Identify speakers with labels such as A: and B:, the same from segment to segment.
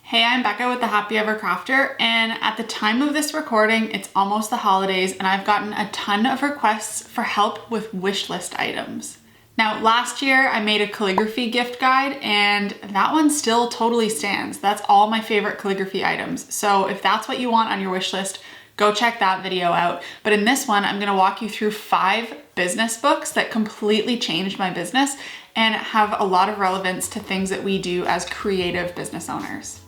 A: Hey, I'm Becca with the Happy Ever Crafter, and at the time of this recording, it's almost the holidays and I've gotten a ton of requests for help with wish list items. Now, last year I made a calligraphy gift guide and that one still totally stands. That's all my favorite calligraphy items. So if that's what you want on your wish list, go check that video out. But in this one, I'm gonna walk you through 5 business books that completely changed my business and have a lot of relevance to things that we do as creative business owners.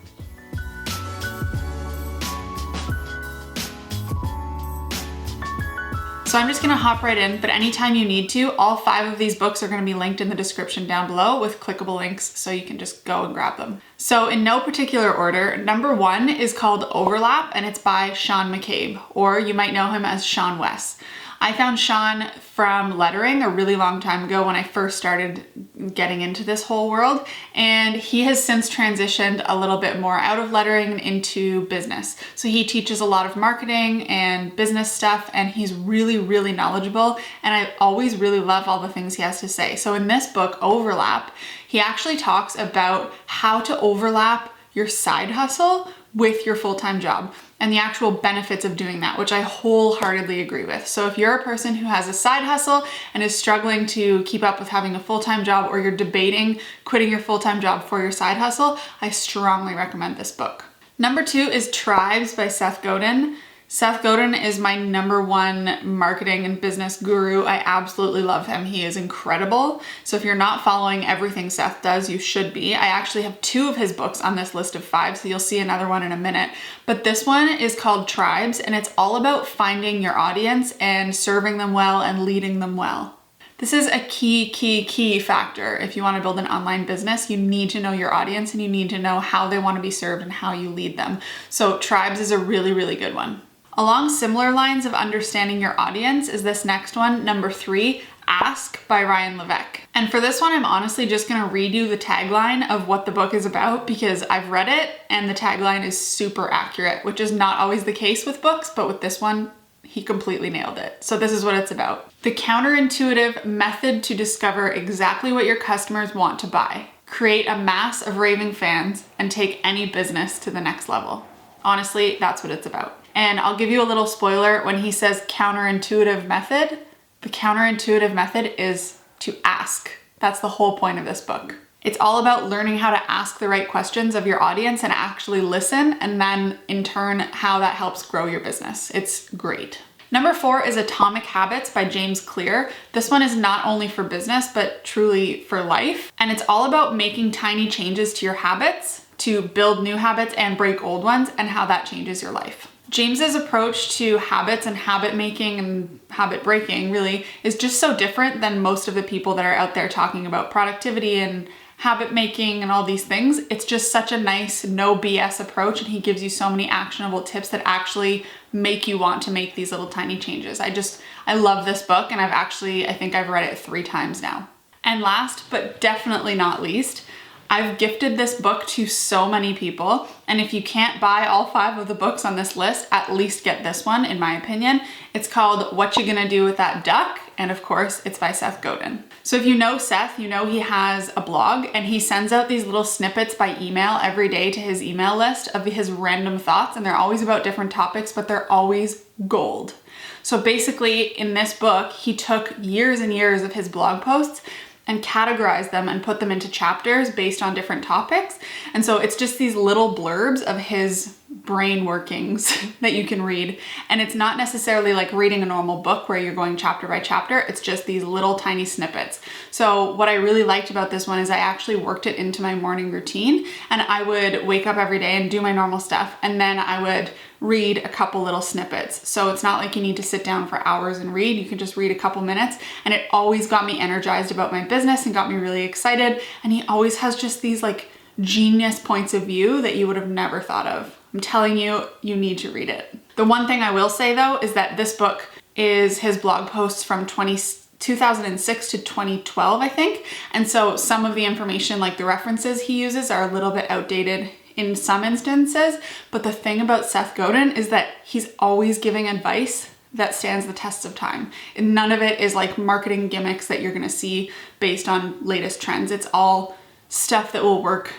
A: So I'm just gonna hop right in, but anytime you need to, all 5 of these books are gonna be linked in the description down below with clickable links so you can just go and grab them. So in no particular order, number 1 is called Overlap and it's by Sean McCabe, or you might know him as Sean Wes. I found Sean from lettering a really long time ago when I first started getting into this whole world, and he has since transitioned a little bit more out of lettering and into business. So he teaches a lot of marketing and business stuff, and he's really, really knowledgeable, and I always really love all the things he has to say. So in this book, Overlap, he actually talks about how to overlap your side hustle with your full-time job and the actual benefits of doing that, which I wholeheartedly agree with. So if you're a person who has a side hustle and is struggling to keep up with having a full-time job, or you're debating quitting your full-time job for your side hustle, I strongly recommend this book. Number 2 is Tribes by Seth Godin. Seth Godin is my number 1 marketing and business guru. I absolutely love him. He is incredible. So if you're not following everything Seth does, you should be. I actually have 2 of his books on this list of 5, so you'll see another one in a minute. But this one is called Tribes, and it's all about finding your audience and serving them well and leading them well. This is a key factor. If you want to build an online business, you need to know your audience and you need to know how they want to be served and how you lead them. So Tribes is a really, really good one. Along similar lines of understanding your audience is this next one, number 3, Ask by Ryan Levesque. And for this one, I'm honestly just gonna read you the tagline of what the book is about because I've read it and the tagline is super accurate, which is not always the case with books, but with this one, he completely nailed it. So this is what it's about. The counterintuitive method to discover exactly what your customers want to buy. Create a mass of raving fans and take any business to the next level. Honestly, that's what it's about. And I'll give you a little spoiler when he says counterintuitive method. The counterintuitive method is to ask. That's the whole point of this book. It's all about learning how to ask the right questions of your audience and actually listen, and then in turn, how that helps grow your business. It's great. Number 4 is Atomic Habits by James Clear. This one is not only for business, but truly for life. And it's all about making tiny changes to your habits to build new habits and break old ones, and how that changes your life. James's approach to habits and habit making and habit breaking really is just so different than most of the people that are out there talking about productivity and habit making and all these things. It's just such a nice, no BS approach, and he gives you so many actionable tips that actually make you want to make these little tiny changes. I love this book, and I think I've read it 3 times now. And last, but definitely not least, I've gifted this book to so many people, and if you can't buy all 5 of the books on this list, at least get this one, in my opinion. It's called What You Gonna Do with That Duck, and of course, it's by Seth Godin. So if you know Seth, you know he has a blog, and he sends out these little snippets by email every day to his email list of his random thoughts, and they're always about different topics, but they're always gold. So basically, in this book, he took years and years of his blog posts and categorize them and put them into chapters based on different topics. And so it's just these little blurbs of his brain workings that you can read. And it's not necessarily like reading a normal book where you're going chapter by chapter. It's just these little tiny snippets. So what I really liked about this one is I actually worked it into my morning routine, and I would wake up every day and do my normal stuff. And then I would read a couple little snippets. So it's not like you need to sit down for hours and read. You can just read a couple minutes, and it always got me energized about my business and got me really excited. And he always has just these like genius points of view that you would have never thought of. I'm telling you, you need to read it. The one thing I will say though is that this book is his blog posts from 2006 to 2012, I think. And so some of the information, like the references he uses, are a little bit outdated in some instances. But the thing about Seth Godin is that he's always giving advice that stands the test of time. And none of it is like marketing gimmicks that you're gonna see based on latest trends. It's all stuff that will work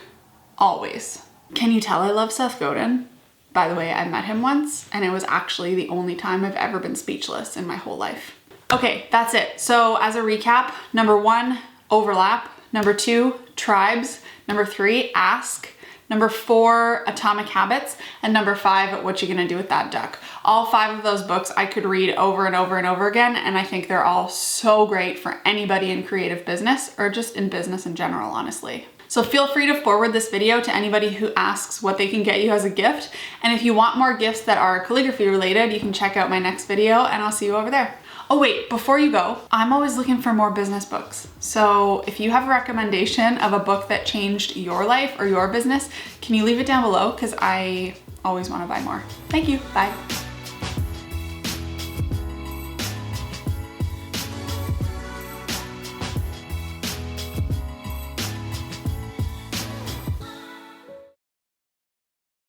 A: always. Can you tell I love Seth Godin? By the way, I met him once and it was actually the only time I've ever been speechless in my whole life. Okay, that's it. So as a recap, number 1, overlap. Number 2, tribes. Number 3, ask. Number 4, Atomic Habits. And number 5, What You Gonna Do with That Duck. All 5 of those books I could read over and over and over again, and I think they're all so great for anybody in creative business or just in business in general, honestly. So feel free to forward this video to anybody who asks what they can get you as a gift. And if you want more gifts that are calligraphy related, you can check out my next video and I'll see you over there. Oh wait, before you go, I'm always looking for more business books. So if you have a recommendation of a book that changed your life or your business, can you leave it down below? Because I always want to buy more. Thank you, bye.